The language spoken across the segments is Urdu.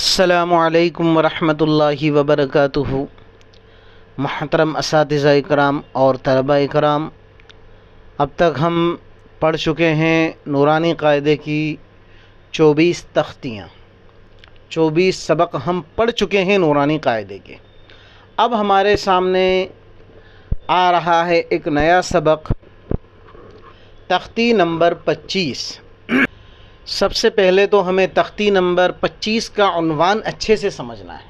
السلام علیکم ورحمۃ اللہ وبرکاتہ۔ محترم اساتذہ اکرام اور طلباء اکرام، اب تک ہم پڑھ چکے ہیں نورانی قاعدے کی 24 تختیاں، 24 سبق ہم پڑھ چکے ہیں نورانی قاعدے کے۔ اب ہمارے سامنے آ رہا ہے ایک نیا سبق، تختی نمبر 25۔ سب سے پہلے تو ہمیں تختی نمبر 25 کا عنوان اچھے سے سمجھنا ہے۔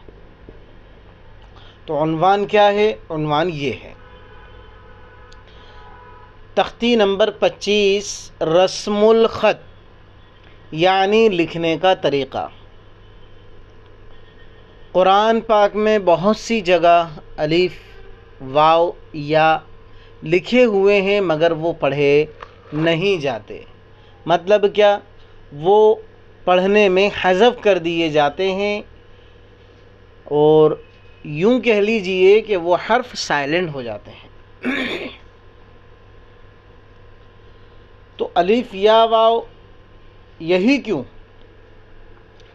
تو عنوان کیا ہے؟ عنوان یہ ہے، تختی نمبر 25 رسم الخط، یعنی لکھنے کا طریقہ۔ قرآن پاک میں بہت سی جگہ الف، واو یا لکھے ہوئے ہیں مگر وہ پڑھے نہیں جاتے۔ مطلب کیا؟ وہ پڑھنے میں حذف کر دیے جاتے ہیں، اور یوں کہہ لیجئے کہ وہ حرف سائلنٹ ہو جاتے ہیں۔ تو الف یا واو یہی کیوں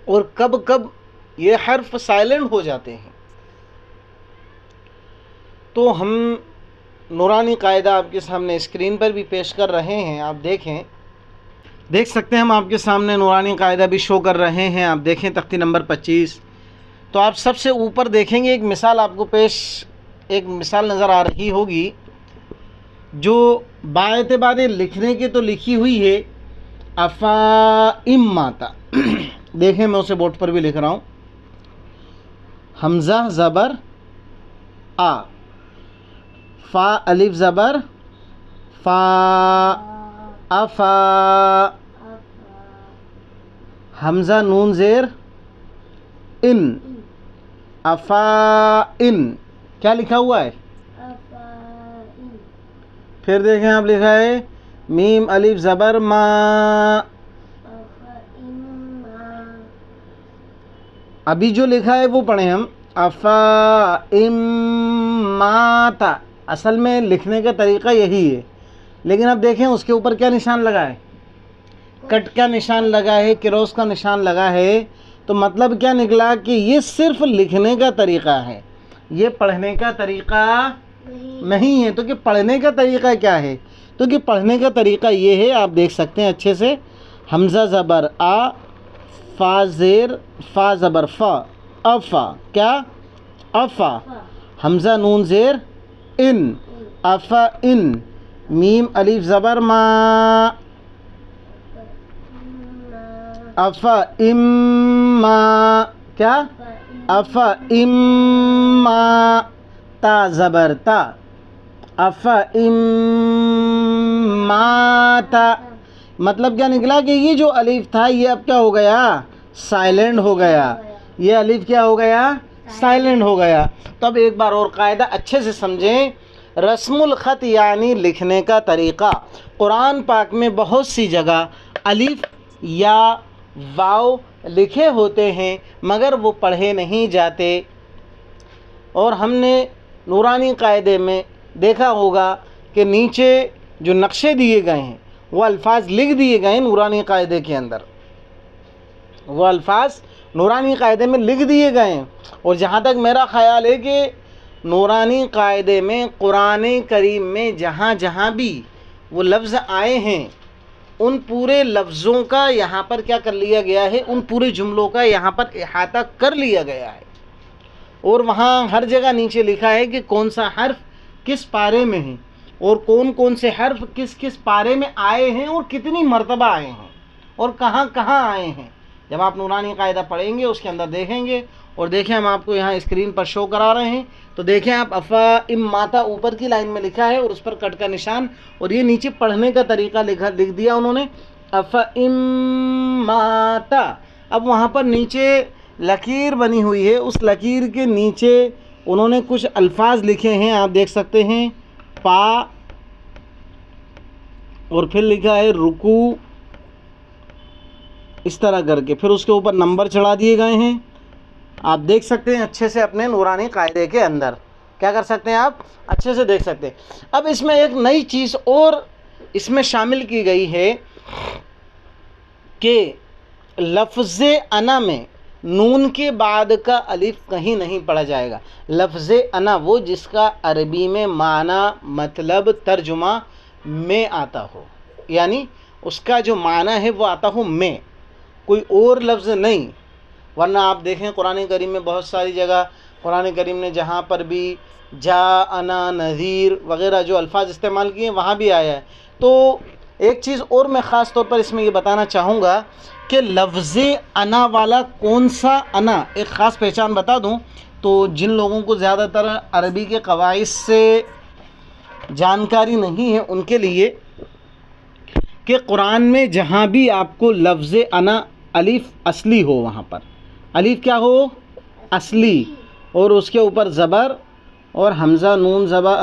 اور کب کب یہ حرف سائلنٹ ہو جاتے ہیں؟ تو ہم نورانی قاعدہ آپ کے سامنے اسکرین پر بھی پیش کر رہے ہیں، آپ دیکھ سکتے ہیں، ہم آپ کے سامنے نورانی قاعدہ بھی شو کر رہے ہیں۔ آپ دیکھیں تختی نمبر 25، تو آپ سب سے اوپر دیکھیں گے ایک مثال آپ کو ایک مثال نظر آ رہی ہوگی، جو باعتبار لکھنے کے تو لکھی ہوئی ہے افائماتا۔ دیکھیں میں اسے بورڈ پر بھی لکھ رہا ہوں، حمزہ زبر آ، فا الف زبر فا، افا، حمزہ نون زیر ان، افا ان۔ کیا لکھا ہوا ہے؟ پھر دیکھیں آپ لکھا ہے میم الف زبر ما، ابھی جو لکھا ہے وہ پڑھیں ہم، افا ام ماتا۔ اصل میں لکھنے کا طریقہ یہی ہے، لیکن اب دیکھیں اس کے اوپر کیا نشان لگا ہے؟ کٹ کا نشان لگا ہے، کراس کا نشان لگا ہے۔ تو مطلب کیا نکلا کہ یہ صرف لکھنے کا طریقہ ہے، یہ پڑھنے کا طریقہ نہیں ہے۔ تو کہ پڑھنے کا طریقہ کیا ہے؟ تو کہ پڑھنے کا طریقہ یہ ہے، آپ دیکھ سکتے ہیں اچھے سے، حمزہ زبر آ، فا زیر، فا زبر فا، افا، کیا؟ افا، حمزہ نون زیر ان، افا ان، میم الف زبر ما، افا اما، کیا؟ افا اما، تا زبر تا، افا اماتا۔ مطلب کیا نکلا کہ یہ جو الف تھا یہ اب کیا ہو گیا؟ سائلنٹ ہو گیا۔ یہ الف کیا ہو گیا؟ سائلنٹ ہو گیا۔ تو اب ایک بار اور قاعدہ اچھے سے سمجھیں، رسم الخط یعنی لکھنے کا طریقہ۔ قرآن پاک میں بہت سی جگہ الف یا واو لکھے ہوتے ہیں مگر وہ پڑھے نہیں جاتے، اور ہم نے نورانی قاعدے میں دیکھا ہوگا کہ نیچے جو نقشے دیے گئے ہیں وہ الفاظ لکھ دیے گئے ہیں نورانی قاعدے کے اندر، وہ الفاظ نورانی قاعدے میں لکھ دیے گئے ہیں۔ اور جہاں تک میرا خیال ہے کہ نورانی قاعدے میں قرآن کریم میں جہاں جہاں بھی وہ لفظ آئے ہیں ان پورے لفظوں کا یہاں پر کیا کر لیا گیا ہے؟ ان پورے جملوں کا یہاں پر احاطہ کر لیا گیا ہے، اور وہاں ہر جگہ نیچے لکھا ہے کہ کون سا حرف کس پارے میں ہے، اور کون کون سے حرف کس کس پارے میں آئے ہیں، اور کتنی مرتبہ آئے ہیں، اور کہاں کہاں آئے ہیں۔ جب آپ نورانی قاعدہ پڑھیں گے اس کے اندر دیکھیں گے، اور دیکھیں ہم آپ کو یہاں اسکرین پر شو کرا رہے ہیں، تو دیکھیں آپ افا ام ماتا اوپر کی لائن میں لکھا ہے اور اس پر کٹ کا نشان، اور یہ نیچے پڑھنے کا طریقہ لکھ دیا انہوں نے، افا ام ماتا۔ اب وہاں پر نیچے لکیر بنی ہوئی ہے، اس لکیر کے نیچے انہوں نے کچھ الفاظ لکھے ہیں، آپ دیکھ سکتے ہیں، پا، اور پھر لکھا ہے رکوع، اس طرح کر کے پھر اس کے اوپر نمبر چڑھا دیے گئے ہیں۔ آپ دیکھ سکتے ہیں اچھے سے اپنے نورانی قاعدے کے اندر، کیا کر سکتے ہیں آپ؟ اچھے سے دیکھ سکتے ہیں۔ اب اس میں ایک نئی چیز اور اس میں شامل کی گئی ہے کہ لفظ انا میں نون کے بعد کا الف کہیں نہیں پڑھا جائے گا. لفظ انا وہ جس کا عربی میں معنی مطلب ترجمہ میں آتا ہو، یعنی اس کا جو معنی ہے وہ آتا ہو میں، کوئی اور لفظ نہیں. ورنہ آپ دیکھیں قرآن کریم میں بہت ساری جگہ قرآن کریم نے جہاں پر بھی جا انا نذیر وغیرہ جو الفاظ استعمال کیے ہیں وہاں بھی آیا ہے. تو ایک چیز اور میں خاص طور پر اس میں یہ بتانا چاہوں گا کہ لفظ انا والا کون سا انا، ایک خاص پہچان بتا دوں تو جن لوگوں کو زیادہ تر عربی کے قواعد سے جانکاری نہیں ہے ان کے لیے، کہ قرآن میں جہاں بھی آپ کو لفظ انا الف اصلی ہو، وہاں پر الف کیا ہو؟ اصلی، اور اس کے اوپر زبر اور حمزہ نون زبر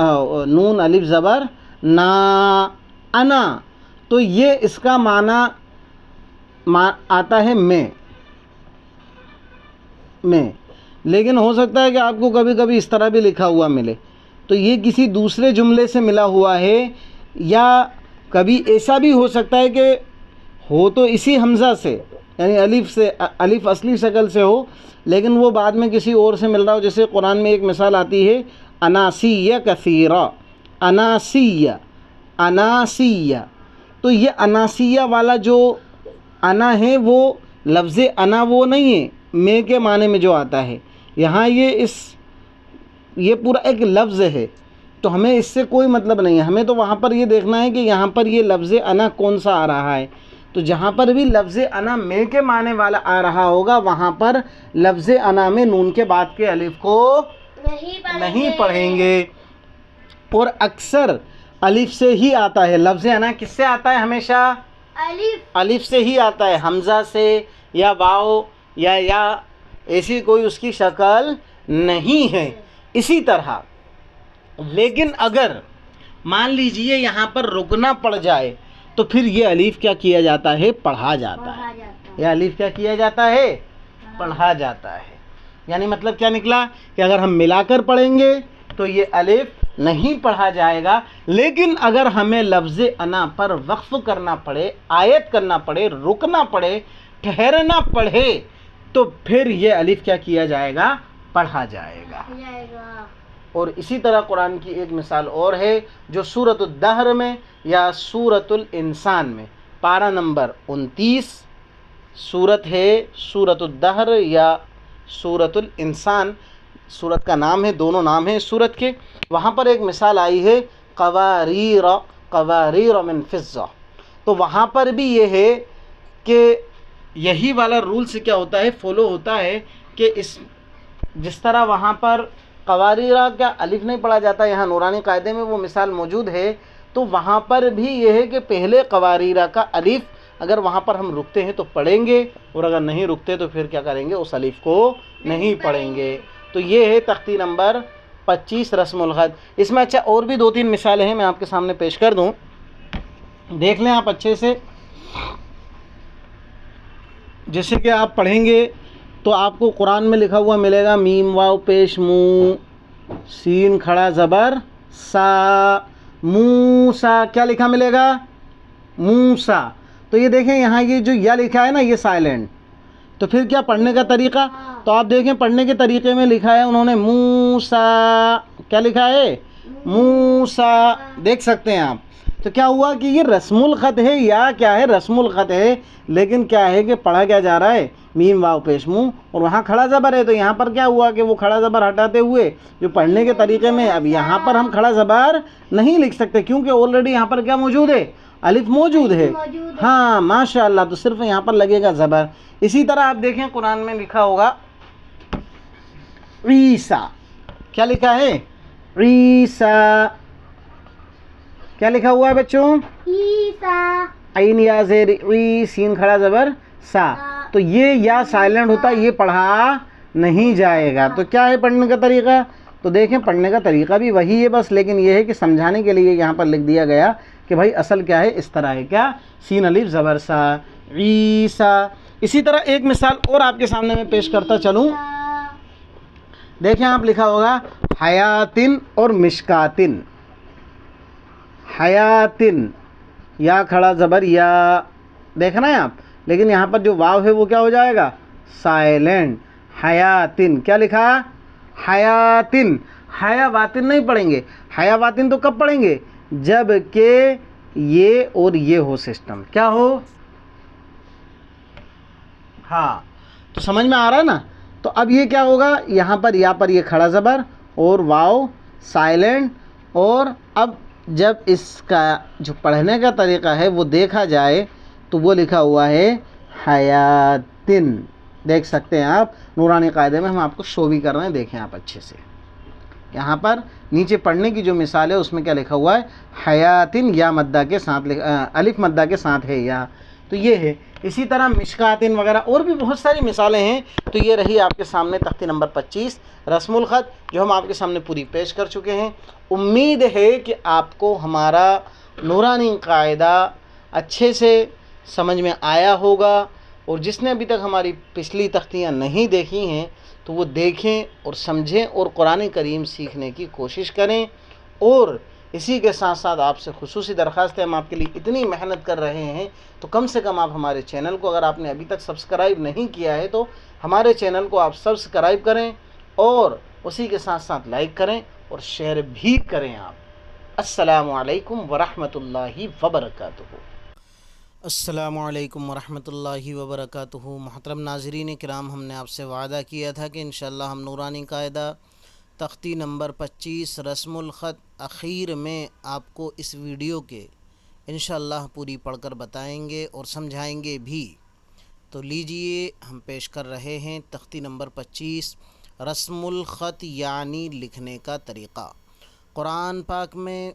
نون الف زبر نا انا، تو یہ اس کا معنی آتا ہے میں. لیکن ہو سکتا ہے کہ آپ کو کبھی کبھی اس طرح بھی لکھا ہوا ملے، تو یہ کسی دوسرے جملے سے ملا ہوا ہے، یا کبھی ایسا بھی ہو سکتا ہے کہ ہو تو اسی حمزہ سے، یعنی الف سے، الف اصلی شکل سے ہو، لیکن وہ بعد میں کسی اور سے مل رہا ہو. جیسے قرآن میں ایک مثال آتی ہے اناسیہ کثیرہ، اناسیہ، تو یہ اناسیہ والا جو انا ہے وہ لفظ انا وہ نہیں ہے میں کے معنی میں جو آتا ہے، یہاں یہ پورا ایک لفظ ہے. تو ہمیں اس سے کوئی مطلب نہیں ہے، ہمیں تو وہاں پر یہ دیکھنا ہے کہ یہاں پر یہ لفظ انا کون سا آ رہا ہے. تو جہاں پر بھی لفظ انا میں کے معنی والا آ رہا ہوگا وہاں پر لفظ انا میں نون کے بعد کے الف کو نہیں پڑھیں گے. اور اکثر الف سے ہی آتا ہے لفظ انا. کس سے آتا ہے؟ ہمیشہ الف سے ہی آتا ہے، حمزہ سے یا واو یا ایسی کوئی اس کی شکل نہیں ہے. اسی طرح لیکن اگر مان لیجئے یہاں پر رکنا پڑ جائے تو پھر یہ الف کیا کیا جاتا ہے؟ پڑھا جاتا ہے. یہ الف کیا کیا جاتا ہے؟ پڑھا جاتا ہے. یعنی مطلب کیا نکلا کہ اگر ہم ملا کر پڑھیں گے تو یہ الف نہیں پڑھا جائے گا، لیکن اگر ہمیں لفظ انا پر وقف کرنا پڑے، آیت کرنا پڑے، رکنا پڑے، ٹھہرنا پڑے، تو پھر یہ الف کیا کیا جائے گا؟ پڑھا جائے گا. اور اسی طرح قرآن کی ایک مثال اور ہے جو سورۃ الدہر میں یا سورۃ الانسان میں، پارہ نمبر 29 سورت ہے سورۃ الدہر یا سورۃ الانسان، سورت کا نام ہے، دونوں نام ہیں سورت کے. وہاں پر ایک مثال آئی ہے قواریر من فضہ. تو وہاں پر بھی یہ ہے کہ یہی والا رولز کیا ہوتا ہے؟ فالو ہوتا ہے کہ جس طرح وہاں پر قواریرہ کا الف نہیں پڑھا جاتا، یہاں نورانی قاعدے میں وہ مثال موجود ہے، تو وہاں پر بھی یہ ہے کہ پہلے قواریرہ کا الف اگر وہاں پر ہم رکتے ہیں تو پڑھیں گے، اور اگر نہیں رکتے تو پھر کیا کریں گے؟ اس الف کو نہیں پڑھیں گے. تو یہ ہے تختی نمبر 25 رسم الخط. اس میں اچھا اور بھی 2-3 مثالیں ہیں، میں آپ کے سامنے پیش کر دوں، دیکھ لیں آپ اچھے سے. جیسے کہ آپ پڑھیں گے تو آپ کو قرآن میں لکھا ہوا ملے گا میم واو پیش مو، سین کھڑا زبر سا، موسا. کیا لکھا ملے گا؟ موسا. تو یہ دیکھیں یہاں یہ جو یا لکھا ہے نا یہ سائلنٹ. تو پھر کیا پڑھنے کا طریقہ؟ تو آپ دیکھیں پڑھنے کے طریقے میں لکھا ہے انہوں نے موسا. کیا لکھا ہے؟ موسا. دیکھ سکتے ہیں آپ. تو کیا ہوا کہ یہ رسم الخط ہے، یا کیا ہے؟ رسم الخط ہے، لیکن کیا ہے کہ پڑھا کیا جا رہا ہے؟ میم واو پیش مو، اور وہاں کھڑا زبر ہے. تو یہاں پر کیا ہوا کہ وہ کھڑا زبر ہٹاتے ہوئے جو پڑھنے کے طریقے میں، اب یہاں پر ہم کھڑا زبر نہیں لکھ سکتے کیونکہ آلریڈی یہاں پر کیا موجود ہے؟ الف موجود ہے. ہاں ماشاء اللہ. تو صرف یہاں پر لگے گا زبر. اسی طرح آپ دیکھیں قرآن میں لکھا ہوگا عیسیٰ. کیا لکھا ہے؟ عیسیٰ. کیا لکھا ہوا ہے بچوں؟ عیسیٰ. عین یا زیر عی، سین کھڑا زبر سا. تو یہ یا سائلنٹ ہوتا ہے، یہ پڑھا نہیں جائے گا. تو کیا ہے پڑھنے کا طریقہ؟ تو دیکھیں پڑھنے کا طریقہ بھی وہی ہے بس، لیکن یہ ہے کہ سمجھانے کے لیے یہاں پر لکھ دیا گیا کہ بھائی اصل کیا ہے، اس طرح ہے. کیا؟ سین الف زبر سا، عیسیٰ. اسی طرح ایک مثال اور آپ کے سامنے میں پیش کرتا چلوں. دیکھیں آپ لکھا ہوگا حیاتن اور مشکاتن. حیاتن، یا کھڑا زبر یا، دیکھنا ہے آپ، لیکن یہاں پر جو واو ہے وہ کیا ہو جائے گا؟ سائلنٹ. حیاتن کیا لکھا؟ حیاتن. حیواتن نہیں پڑھیں گے. حیواتن تو کب پڑھیں گے؟ جب کہ یہ اور یہ ہو سسٹم. کیا ہو؟ ہاں تو سمجھ میں آ رہا ہے نا. تو اب یہ کیا ہوگا؟ یہاں پر یا پر یہ کھڑا زبر اور واو سائلنٹ. اور اب جب اس کا جو پڑھنے کا طریقہ ہے وہ دیکھا جائے تو وہ لکھا ہوا ہے حیاتن. دیکھ سکتے ہیں آپ نورانی قاعدے میں، ہم آپ کو شو بھی کر رہے ہیں، دیکھیں آپ اچھے سے. یہاں پر نیچے پڑھنے کی جو مثال ہے اس میں کیا لکھا ہوا ہے؟ حیاتن. یا مدہ کے ساتھ الف مدہ کے ساتھ ہے یا. تو یہ ہے. اسی طرح مشکاتن وغیرہ اور بھی بہت ساری مثالیں ہیں. تو یہ رہی آپ کے سامنے تختی نمبر 25 رسم الخط، جو ہم آپ کے سامنے پوری پیش کر چکے ہیں. امید ہے کہ آپ کو ہمارا نورانی قاعدہ اچھے سے سمجھ میں آیا ہوگا. اور جس نے ابھی تک ہماری پچھلی تختیاں نہیں دیکھی ہیں تو وہ دیکھیں اور سمجھیں اور قرآن کریم سیکھنے کی کوشش کریں. اور اسی کے ساتھ ساتھ آپ سے خصوصی درخواست ہے، ہم آپ کے لیے اتنی محنت کر رہے ہیں تو کم سے کم آپ ہمارے چینل کو، اگر آپ نے ابھی تک سبسکرائب نہیں کیا ہے تو ہمارے چینل کو آپ سبسکرائب کریں اور اسی کے ساتھ ساتھ لائک کریں اور شیئر بھی کریں آپ. السلام علیکم ورحمۃ اللہ وبرکاتہ. السلام علیکم ورحمۃ اللہ وبرکاتہ. محترم ناظرین کرام، ہم نے آپ سے وعدہ کیا تھا کہ انشاءاللہ ہم نورانی قاعدہ تختی نمبر 25 رسم الخط اخیر میں آپ کو اس ویڈیو کے انشاءاللہ پوری پڑھ کر بتائیں گے اور سمجھائیں گے بھی. تو لیجئے ہم پیش کر رہے ہیں تختی نمبر 25 رسم الخط یعنی لکھنے کا طریقہ. قرآن پاک میں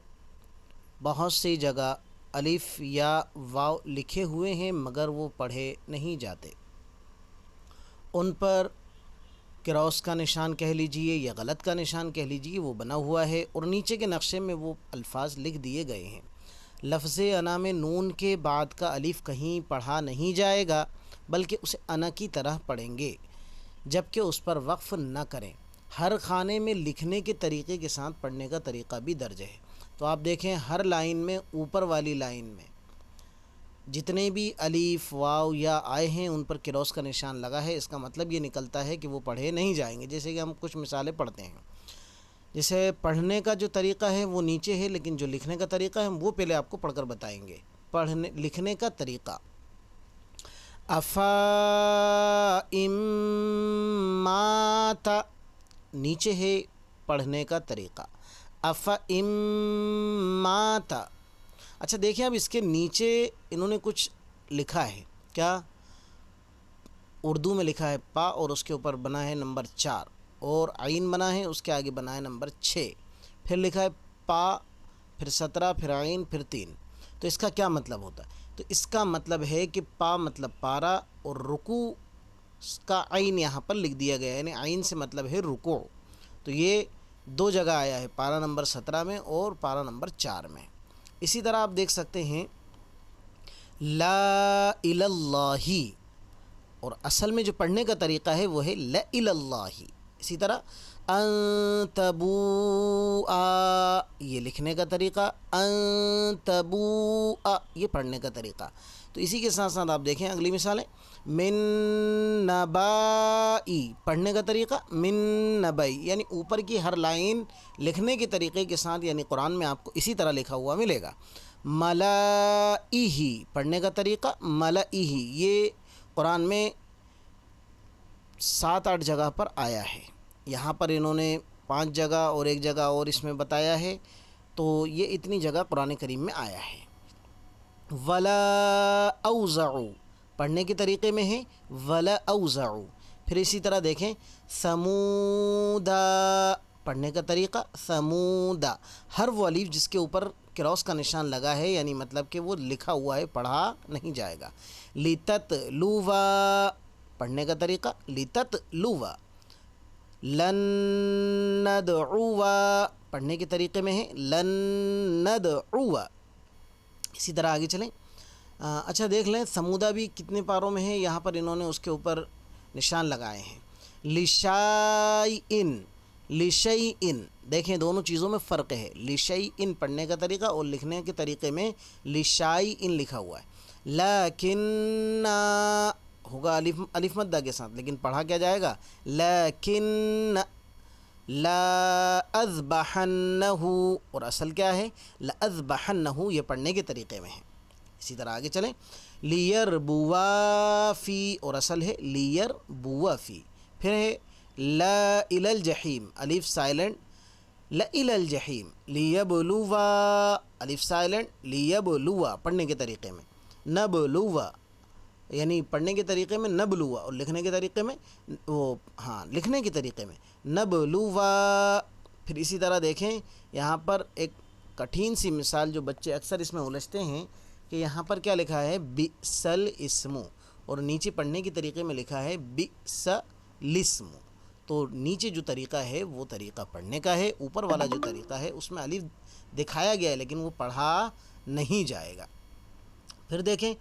بہت سی جگہ الف یا واو لکھے ہوئے ہیں مگر وہ پڑھے نہیں جاتے. ان پر کراس کا نشان کہہ لیجئے یا غلط کا نشان کہہ لیجئے وہ بنا ہوا ہے اور نیچے کے نقشے میں وہ الفاظ لکھ دیے گئے ہیں. لفظ انا میں نون کے بعد کا الف کہیں پڑھا نہیں جائے گا بلکہ اسے انا کی طرح پڑھیں گے جبکہ اس پر وقف نہ کریں. ہر خانے میں لکھنے کے طریقے کے ساتھ پڑھنے کا طریقہ بھی درج ہے. تو آپ دیکھیں ہر لائن میں اوپر والی لائن میں جتنے بھی الف واو یا آئے ہیں ان پر کراس کا نشان لگا ہے. اس کا مطلب یہ نکلتا ہے کہ وہ پڑھے نہیں جائیں گے. جیسے کہ ہم کچھ مثالیں پڑھتے ہیں. جیسے پڑھنے کا جو طریقہ ہے وہ نیچے ہے لیکن جو لکھنے کا طریقہ ہے وہ پہلے آپ کو پڑھ کر بتائیں گے. لکھنے کا طریقہ افا اماتا نیچے ہے پڑھنے کا طریقہ افا اماتا. اچھا دیکھیں اب اس کے نیچے انہوں نے کچھ لکھا ہے. کیا؟ اردو میں لکھا ہے پا اور اس کے اوپر بنا ہے نمبر 4 اور عین بنا ہے اس کے آگے بنا ہے نمبر 6. پھر لکھا ہے پا پھر 17 پھر عین پھر 3. تو اس کا کیا مطلب ہوتا ہے؟ تو اس کا مطلب ہے کہ پا مطلب پارا اور رکوع کا عین یہاں پر لکھ دیا گیا ہے، یعنی عین سے مطلب ہے رکوع. تو یہ دو جگہ آیا ہے، پارا نمبر 17 میں اور پارا نمبر 4 میں. اسی طرح آپ دیکھ سکتے ہیں لا الہ اللہ، اور اصل میں جو پڑھنے کا طریقہ ہے وہ ہے لا الہ اللہ. اسی طرح انتبوء یہ لکھنے کا طریقہ، انتبوء یہ پڑھنے کا طریقہ. تو اسی کے ساتھ ساتھ آپ دیکھیں اگلی مثالیں من نبائی پڑھنے کا طریقہ من نبائی، یعنی اوپر کی ہر لائن لکھنے کے طریقے کے ساتھ، یعنی قرآن میں آپ کو اسی طرح لکھا ہوا ملے گا. ملائہی پڑھنے کا طریقہ ملائہی، یہ قرآن میں 7-8 جگہ پر آیا ہے. یہاں پر انہوں نے 5 جگہ اور 1 جگہ اور اس میں بتایا ہے. تو یہ اتنی جگہ قرآن کریم میں آیا ہے. ولا اوزعوا پڑھنے کے طریقے میں ہے ولا اوزعوا. پھر اسی طرح دیکھیں ثمودا پڑھنے کا طریقہ ثمودا، ہر وہ الف جس کے اوپر کراس کا نشان لگا ہے یعنی مطلب کہ وہ لکھا ہوا ہے پڑھا نہیں جائے گا. لتتلوا پڑھنے کا طریقہ لتتلوا. لن ندعوا پڑھنے کے طریقے میں ہے لن ندعوا. اسی طرح آگے چلیں. اچھا دیکھ لیں سمودا بھی کتنے پاروں میں ہے. یہاں پر انہوں نے اس کے اوپر نشان لگائے ہیں. لشیئن لشیئن دیکھیں دونوں چیزوں میں فرق ہے. لشیئن پڑھنے کا طریقہ اور لکھنے کے طریقے میں لشیئن لکھا ہوا ہے. لیکن ہوگا الف مدہ کے ساتھ، لیکن پڑھا کیا جائے گا لیکن لا اذبحنہ، اور اصل کیا ہے لاذبحنہ، یہ پڑھنے کے طریقے میں ہے۔ اسی طرح آگے چلیں، لیربوا فی، اور اصل ہے لیربوا فی، پھر ہے لا الی الجحیم، الف سائلنٹ لا الی الجحیم، لیبلوا، الف سائلنٹ لیبلوا، پڑھنے کے طریقے میں نبلوا، یعنی پڑھنے کے طریقے میں نبلوا، اور لکھنے کے طریقے میں لکھنے کے طریقے میں نبلوا۔ پھر اسی طرح دیکھیں یہاں پر ایک کٹھین سی مثال جو بچے اکثر اس میں الجھتے ہیں کہ یہاں پر کیا لکھا ہے بئس الاسم، اور نیچے پڑھنے کے طریقے میں لکھا ہے بئس الاسم، تو نیچے جو طریقہ ہے وہ طریقہ پڑھنے کا ہے، اوپر والا جو طریقہ ہے اس میں الف دکھایا گیا ہے لیکن وہ پڑھا نہیں جائے گا۔ پھر دیکھیں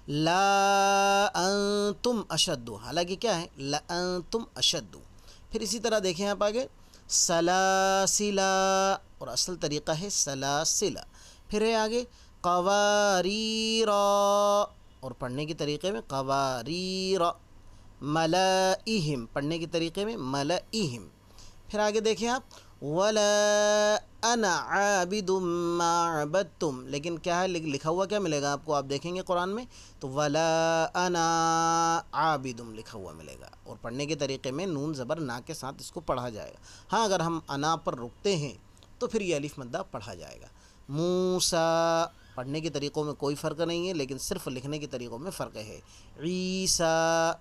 لا انتم اشد، حالانکہ کیا ہے لا انتم اشد۔ پھر اسی طرح دیکھیں آپ آگے سلاسلا، اور اصل طریقہ ہے سلاسلا۔ پھر ہے آگے قواریرا، اور پڑھنے کے طریقے میں قواریرا، ملائہم، پڑھنے کے طریقے میں ملائہم۔ پھر آگے دیکھیں آپ ولا انا عابد ما عبدتم، لیکن کیا ہے لکھا ہوا کیا ملے گا آپ کو، آپ دیکھیں گے قرآن میں تو ولا انا عابد لکھا ہوا ملے گا، اور پڑھنے کے طریقے میں نون زبر نا کے ساتھ اس کو پڑھا جائے گا۔ ہاں اگر ہم انا پر رکتے ہیں تو پھر یہ الف مدہ پڑھا جائے گا۔ موسیٰ، پڑھنے کے طریقوں میں کوئی فرق نہیں ہے لیکن صرف لکھنے کے طریقوں میں فرق ہے۔ عیسیٰ،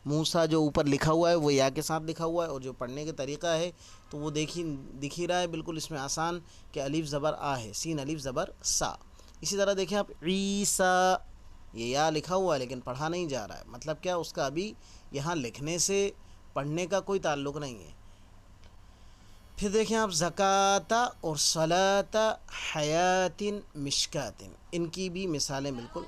موسیٰ جو اوپر لکھا ہوا ہے وہ یا کے ساتھ لکھا ہوا ہے، اور جو پڑھنے کا طریقہ ہے تو وہ دکھ ہی رہا ہے بالکل اس میں آسان کہ الف زبر آ ہے، سین الف زبر سا۔ اسی طرح دیکھیں آپ عیسیٰ، یہ یا لکھا ہوا ہے لیکن پڑھا نہیں جا رہا ہے، مطلب کیا اس کا ابھی یہاں لکھنے سے پڑھنے کا کوئی تعلق نہیں ہے۔ پھر دیکھیں آپ زکوٰۃ اور صلاۃ حیات مشکات، ان کی بھی مثالیں بالکل